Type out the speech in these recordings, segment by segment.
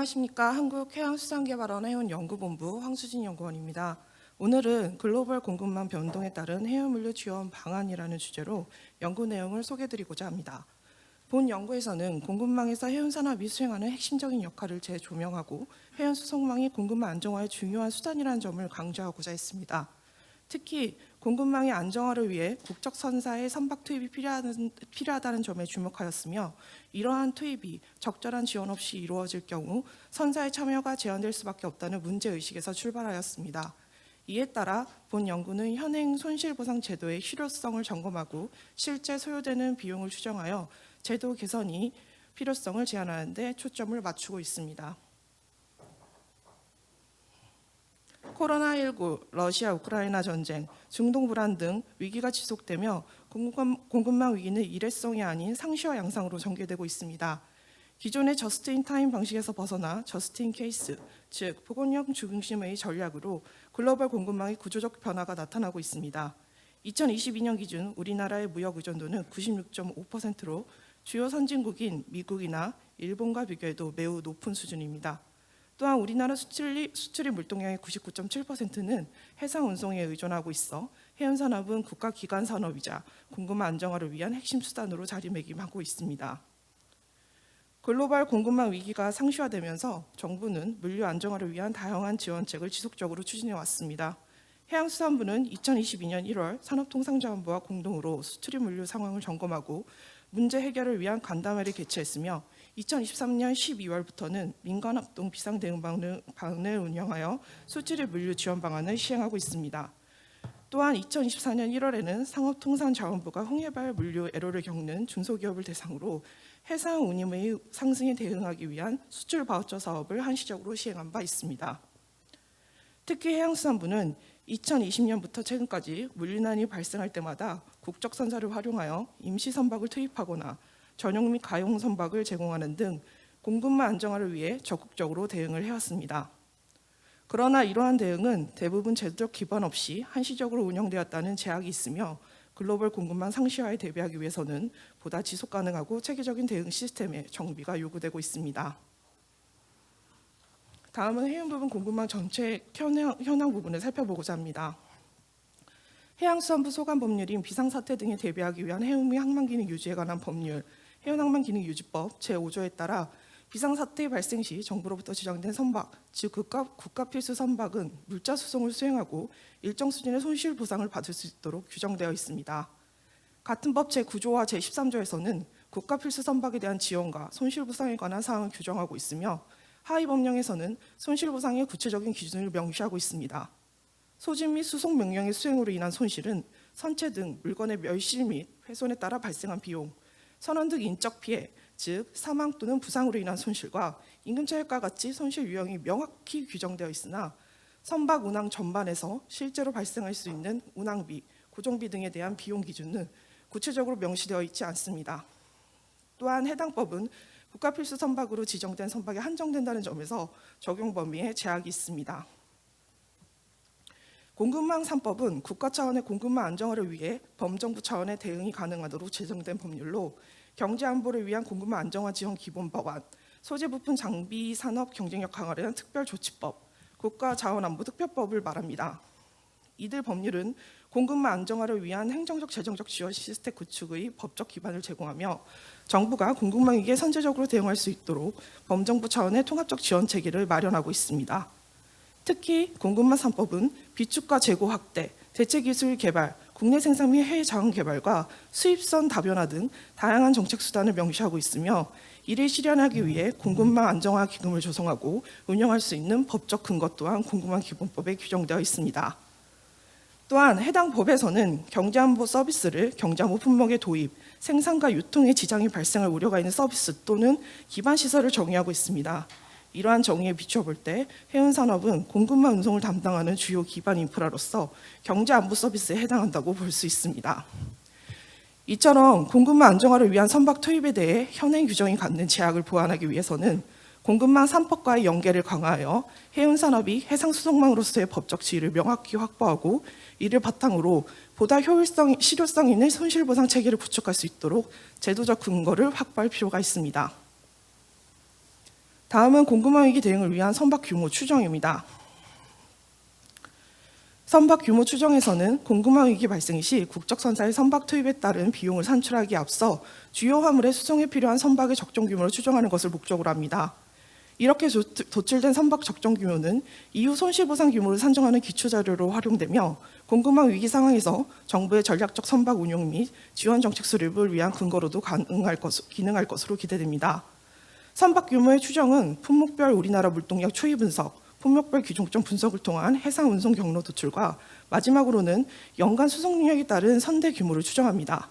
안녕하십니까. 한국해양수산개발원 해운연구본부 황수진 연구원입니다. 오늘은 글로벌 공급망 변동에 따른 해양물류 지원 방안이라는 주제로 연구 내용을 소개해드리고자 합니다. 본 연구에서는 공급망에서 해운산업이 수행하는 핵심적인 역할을 재조명하고 해운수송망이 공급망 안정화의 중요한 수단이라는 점을 강조하고자 했습니다. 특히 공급망의 안정화를 위해 국적선사의 선박 투입이 필요하다는 점에 주목하였으며, 이러한 투입이 적절한 지원 없이 이루어질 경우 선사의 참여가 제한될 수밖에 없다는 문제의식에서 출발하였습니다. 이에 따라 본 연구는 현행 손실보상 제도의 실효성을 점검하고 실제 소요되는 비용을 추정하여 제도 개선이 필요성을 제한하는 데 초점을 맞추고 있습니다. 코로나19, 러시아 우크라이나 전쟁, 중동 불안 등 위기가 지속되며 공급망 위기는 일회성이 아닌 상시와 양상으로 전개되고 있습니다. 기존의 저스트인타임 방식에서 벗어나 저스트인케이스, 즉 보건력 중심의 전략으로 글로벌 공급망의 구조적 변화가 나타나고 있습니다. 2022년 기준 우리나라의 무역 의존도는 96.5%로 주요 선진국인 미국이나 일본과 비교해도 매우 높은 수준입니다. 또한 우리나라 수출입 물동량의 99.7%는 해상 운송에 의존하고 있어 해운산업은 국가기관 산업이자 공급망 안정화를 위한 핵심 수단으로 자리매김하고 있습니다. 글로벌 공급망 위기가 상시화되면서 정부는 물류 안정화를 위한 다양한 지원책을 지속적으로 추진해 왔습니다. 해양수산부는 2022년 1월 산업통상자원부와 공동으로 수출입 물류 상황을 점검하고 문제 해결을 위한 간담회를 개최했으며, 2023년 12월부터는 민간합동 비상대응방을 운영하여 수출입 물류 지원 방안을 시행하고 있습니다. 또한 2024년 1월에는 상업통상자원부가 홍해발 물류 애로를 겪는 중소기업을 대상으로 해상 운임의 상승에 대응하기 위한 수출 바우처 사업을 한시적으로 시행한 바 있습니다. 특히 해양수산부는 2020년부터 최근까지 물류난이 발생할 때마다 국적선사를 활용하여 임시선박을 투입하거나 전용 및 가용 선박을 제공하는 등 공급망 안정화를 위해 적극적으로 대응을 해왔습니다. 그러나 이러한 대응은 대부분 제도적 기반 없이 한시적으로 운영되었다는 제약이 있으며, 글로벌 공급망 상시화에 대비하기 위해서는 보다 지속 가능하고 체계적인 대응 시스템의 정비가 요구되고 있습니다. 다음은 해운 부분 공급망 정책 현황 부분을 살펴보고자 합니다. 해양수산부 소관 법률인 비상사태 등에 대비하기 위한 해운 및 항만기능 유지에 관한 법률 해운항만기능유지법 제5조에 따라 비상사태 발생 시 정부로부터 지정된 선박, 즉 국가필수 선박은 물자 수송을 수행하고 일정 수준의 손실보상을 받을 수 있도록 규정되어 있습니다. 같은 법 제9조와 제13조에서는 국가필수 선박에 대한 지원과 손실보상에 관한 사항을 규정하고 있으며, 하위법령에서는 손실보상의 구체적인 기준을 명시하고 있습니다. 소진 및 수송 명령의 수행으로 인한 손실은 선체 등 물건의 멸실 및 훼손에 따라 발생한 비용, 선원 등 인적 피해, 즉 사망 또는 부상으로 인한 손실과 임금차익과 같이 손실 유형이 명확히 규정되어 있으나, 선박 운항 전반에서 실제로 발생할 수 있는 운항비, 고정비 등에 대한 비용 기준은 구체적으로 명시되어 있지 않습니다. 또한 해당 법은 국가필수 선박으로 지정된 선박에 한정된다는 점에서 적용 범위에 제약이 있습니다. 공급망 3법은 국가 차원의 공급망 안정화를 위해 범정부 차원의 대응이 가능하도록 제정된 법률로, 경제안보를 위한 공급망 안정화 지원 기본법안, 소재 부품 장비 산업 경쟁력 강화를 위한 특별조치법, 국가자원안보 특별법을 말합니다. 이들 법률은 공급망 안정화를 위한 행정적 재정적 지원 시스템 구축의 법적 기반을 제공하며, 정부가 공급망 위기에 선제적으로 대응할 수 있도록 범정부 차원의 통합적 지원 체계를 마련하고 있습니다. 특히 공급망 3법은 비축가 재고 확대, 대체기술 개발, 국내 생산 및 해외 자원 개발과 수입선 다변화 등 다양한 정책 수단을 명시하고 있으며, 이를 실현하기 위해 공급망 안정화 기금을 조성하고 운영할 수 있는 법적 근거 또한 공급망 기본법에 규정되어 있습니다. 또한 해당 법에서는 경제안보 서비스를 경제안보 품목의 도입, 생산과 유통에 지장이 발생할 우려가 있는 서비스 또는 기반시설을 정의하고 있습니다. 이러한 정의에 비춰볼 때 해운산업은 공급망 운송을 담당하는 주요 기반 인프라로서 경제안보 서비스에 해당한다고 볼 수 있습니다. 이처럼 공급망 안정화를 위한 선박 투입에 대해 현행 규정이 갖는 제약을 보완하기 위해서는 공급망 3법과의 연계를 강화하여 해운산업이 해상수송망으로서의 법적 지위를 명확히 확보하고, 이를 바탕으로 보다 실효성 있는 손실보상 체계를 구축할 수 있도록 제도적 근거를 확보할 필요가 있습니다. 다음은 공급망 위기 대응을 위한 선박 규모 추정입니다. 선박 규모 추정에서는 공급망 위기 발생 시 국적선사의 선박 투입에 따른 비용을 산출하기에 앞서 주요 화물의 수송에 필요한 선박의 적정 규모를 추정하는 것을 목적으로 합니다. 이렇게 도출된 선박 적정 규모는 이후 손실보상 규모를 산정하는 기초자료로 활용되며 공급망 위기 상황에서 정부의 전략적 선박 운용 및 지원 정책 수립을 위한 근거로도 기능할 것으로 기대됩니다. 선박 규모의 추정은 품목별 우리나라 물동량 추이 분석, 품목별 기종점 분석을 통한 해상 운송 경로 도출과 마지막으로는 연간 수송 능력에 따른 선대 규모를 추정합니다.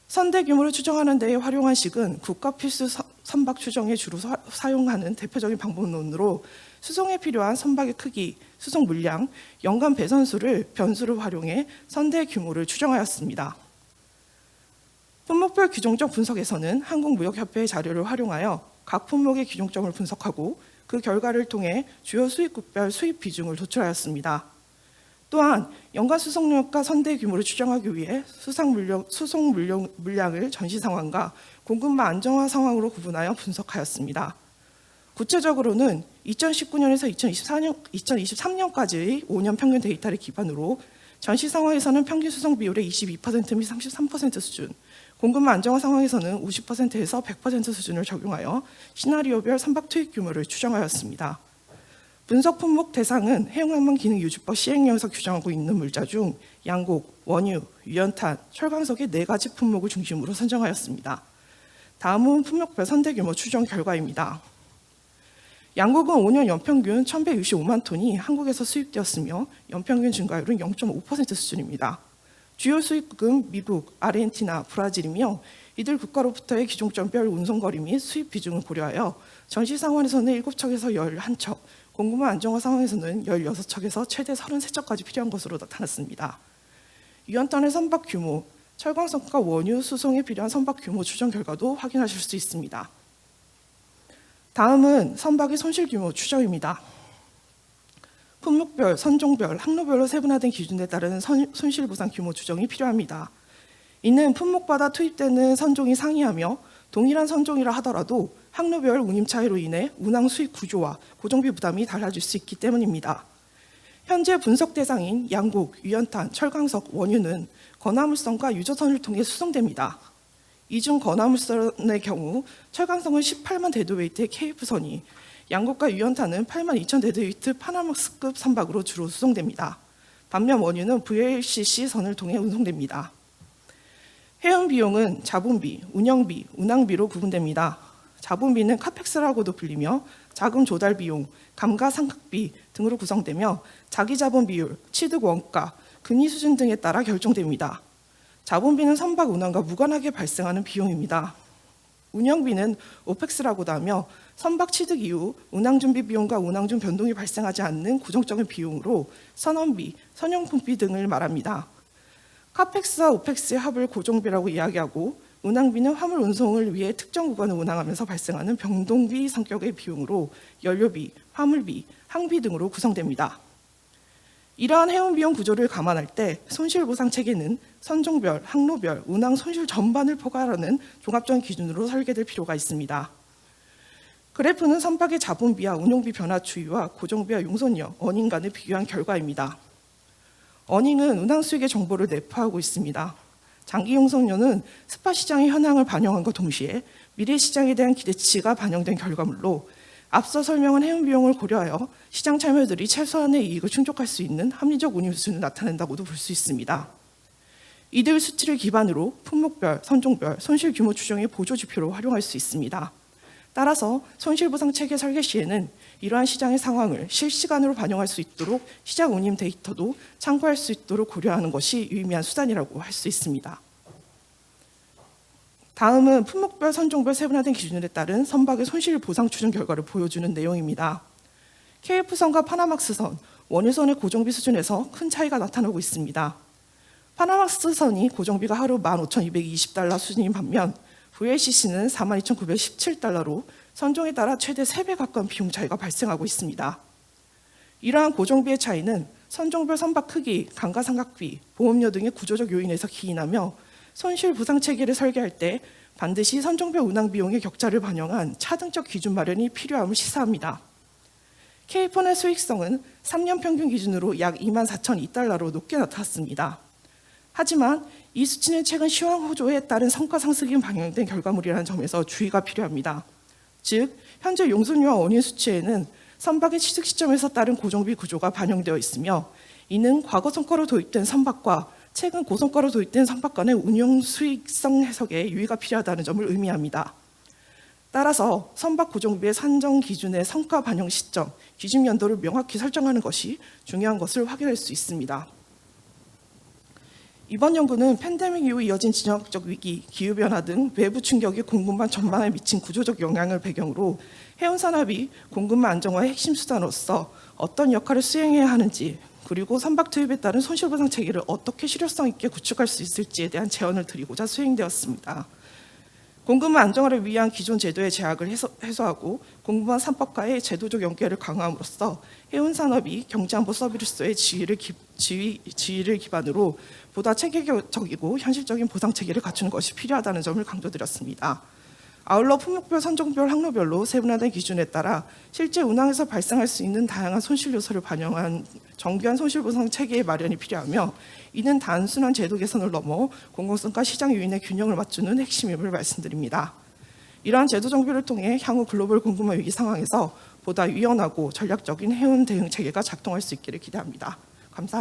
선대 규모를 추정하는 데 활용한 식은 국가 필수 선박 추정에 주로 사용하는 대표적인 방법론으로 수송에 필요한 선박의 크기, 수송 물량, 연간 배선수를 변수로 활용해 선대 규모를 추정하였습니다. 품목별 기종점 분석에서는 한국무역협회의 자료를 활용하여 각 품목의 기종점을 분석하고 그 결과를 통해 주요 수입국별 수입 비중을 도출하였습니다. 또한 연간 수송량과 선대 규모를 추정하기 위해 수송 물량을 전시 상황과 공급망 안정화 상황으로 구분하여 분석하였습니다. 구체적으로는 2019년에서 2023년까지의 5년 평균 데이터를 기반으로 전시 상황에서는 평균 수송 비율의 22% 및 33% 수준, 공급망 안정화 상황에서는 50%에서 100% 수준을 적용하여 시나리오별 선박 투입 규모를 추정하였습니다. 분석 품목 대상은 해운항만기능유지법 시행령에서 규정하고 있는 물자 중 양곡, 원유, 유연탄, 철광석의 4가지 품목을 중심으로 선정하였습니다. 다음은 품목별 선대 규모 추정 결과입니다. 양곡은 5년 연평균 1,165만 톤이 한국에서 수입되었으며 연평균 증가율은 0.5% 수준입니다. 주요 수입국은 미국, 아르헨티나, 브라질이며 이들 국가로부터의 기종점별 운송거리 및 수입 비중을 고려하여 전시 상황에서는 7척에서 11척, 공급망 안정화 상황에서는 16척에서 최대 33척까지 필요한 것으로 나타났습니다. 유연탄의 선박 규모, 철광석과 원유 수송에 필요한 선박 규모 추정 결과도 확인하실 수 있습니다. 다음은 선박의 손실 규모 추정입니다. 품목별, 선종별, 항로별로 세분화된 기준에 따른 손실보상 규모 추정이 필요합니다. 이는 품목마다 투입되는 선종이 상이하며 동일한 선종이라 하더라도 항로별 운임 차이로 인해 운항 수익 구조와 고정비 부담이 달라질 수 있기 때문입니다. 현재 분석 대상인 양곡, 유연탄, 철광석, 원유는 건화물선과 유조선을 통해 수송됩니다. 이 중 건화물선의 경우 철광석은 18만 데드웨이트의 KF선이, 양곡과 유연탄은 8만 2천 데드웨이트 파나마스급 선박으로 주로 수송됩니다. 반면 원유는 VLCC 선을 통해 운송됩니다. 해운 비용은 자본비, 운영비, 운항비로 구분됩니다. 자본비는 카펙스라고도 불리며 자금 조달 비용, 감가상각비 등으로 구성되며 자기자본 비율, 취득 원가, 금리 수준 등에 따라 결정됩니다. 자본비는 선박 운항과 무관하게 발생하는 비용입니다. 운영비는 오펙스라고도 하며 선박 취득 이후 운항준비 비용과 운항 중 변동이 발생하지 않는 고정적인 비용으로 선원비, 선용품비 등을 말합니다. 카펙스와 오펙스의 합을 고정비라고 이야기하고 운항비는 화물 운송을 위해 특정 구간을 운항하면서 발생하는 변동비 성격의 비용으로 연료비, 화물비, 항비 등으로 구성됩니다. 이러한 해운 비용 구조를 감안할 때 손실보상 체계는 선종별, 항로별, 운항 손실 전반을 포괄하는 종합적인 기준으로 설계될 필요가 있습니다. 그래프는 선박의 자본비와 운용비 변화 추이와 고정비와 용선력, 어닝 간을 비교한 결과입니다. 어닝은 운항 수익의 정보를 내포하고 있습니다. 장기 용선료는 스팟 시장의 현황을 반영함과 동시에 미래 시장에 대한 기대치가 반영된 결과물로 앞서 설명한 해운 비용을 고려하여 시장 참여들이 최소한의 이익을 충족할 수 있는 합리적 운임 수준을 나타낸다고도 볼 수 있습니다. 이들 수치를 기반으로 품목별, 선종별, 손실 규모 추정의 보조 지표로 활용할 수 있습니다. 따라서 손실보상 체계 설계 시에는 이러한 시장의 상황을 실시간으로 반영할 수 있도록 시장 운임 데이터도 참고할 수 있도록 고려하는 것이 유의미한 수단이라고 할 수 있습니다. 다음은 품목별, 선종별 세분화된 기준에 따른 선박의 손실보상 추정 결과를 보여주는 내용입니다. KF선과 파나막스선, 원유선의 고정비 수준에서 큰 차이가 나타나고 있습니다. 파나막스선이 고정비가 하루 15,220달러 수준인 반면 VLCC는 42,917달러로 선종에 따라 최대 3배 가까운 비용 차이가 발생하고 있습니다. 이러한 고정비의 차이는 선종별 선박 크기, 감가상각비, 보험료 등의 구조적 요인에서 기인하며 손실 보상 체계를 설계할 때 반드시 선종별 운항 비용의 격차를 반영한 차등적 기준 마련이 필요함을 시사합니다. K폰의 수익성은 3년 평균 기준으로 약 24,002달러로 높게 나타났습니다. 하지만 이 수치는 최근 시황 호조에 따른 성과 상승에 방영된 결과물이라는 점에서 주의가 필요합니다. 즉, 현재 용선료와 원인 수치에는 선박의 취득 시점에서 따른 고정비 구조가 반영되어 있으며 이는 과거 성과로 도입된 선박과 최근 고성과로 도입된 선박 간의 운용 수익성 해석에 유의가 필요하다는 점을 의미합니다. 따라서 선박 고정비의 산정 기준의 성과 반영 시점, 기준 연도를 명확히 설정하는 것이 중요한 것을 확인할 수 있습니다. 이번 연구는 팬데믹 이후 이어진 지정학적 위기, 기후변화 등 외부 충격이 공급망 전반에 미친 구조적 영향을 배경으로 해운산업이 공급망 안정화의 핵심 수단으로서 어떤 역할을 수행해야 하는지, 그리고 선박 투입에 따른 손실보상 체계를 어떻게 실효성 있게 구축할 수 있을지에 대한 제언을 드리고자 수행되었습니다. 공급망 안정화를 위한 기존 제도의 제약을 해소하고 공급망 3법과의 제도적 연계를 강화함으로써 해운산업이 경제안보 서비스의 지위를 기반으로 보다 체계적이고 현실적인 보상 체계를 갖추는 것이 필요하다는 점을 강조드렸습니다. 아울러 품목별, 선종별, 항로별로 세분화된 기준에 따라 실제 운항에서 발생할 수 있는 다양한 손실 요소를 반영한 정교한 손실보상 체계의 마련이 필요하며 이는 단순한 제도 개선을 넘어 공공성과 시장 요인의 균형을 맞추는 핵심임을 말씀드립니다. 이러한 제도 정비를 통해 향후 글로벌 공급망 위기 상황에서 보다 유연하고 전략적인 해운 대응 체계가 작동할 수 있기를 기대합니다. 감사합니다.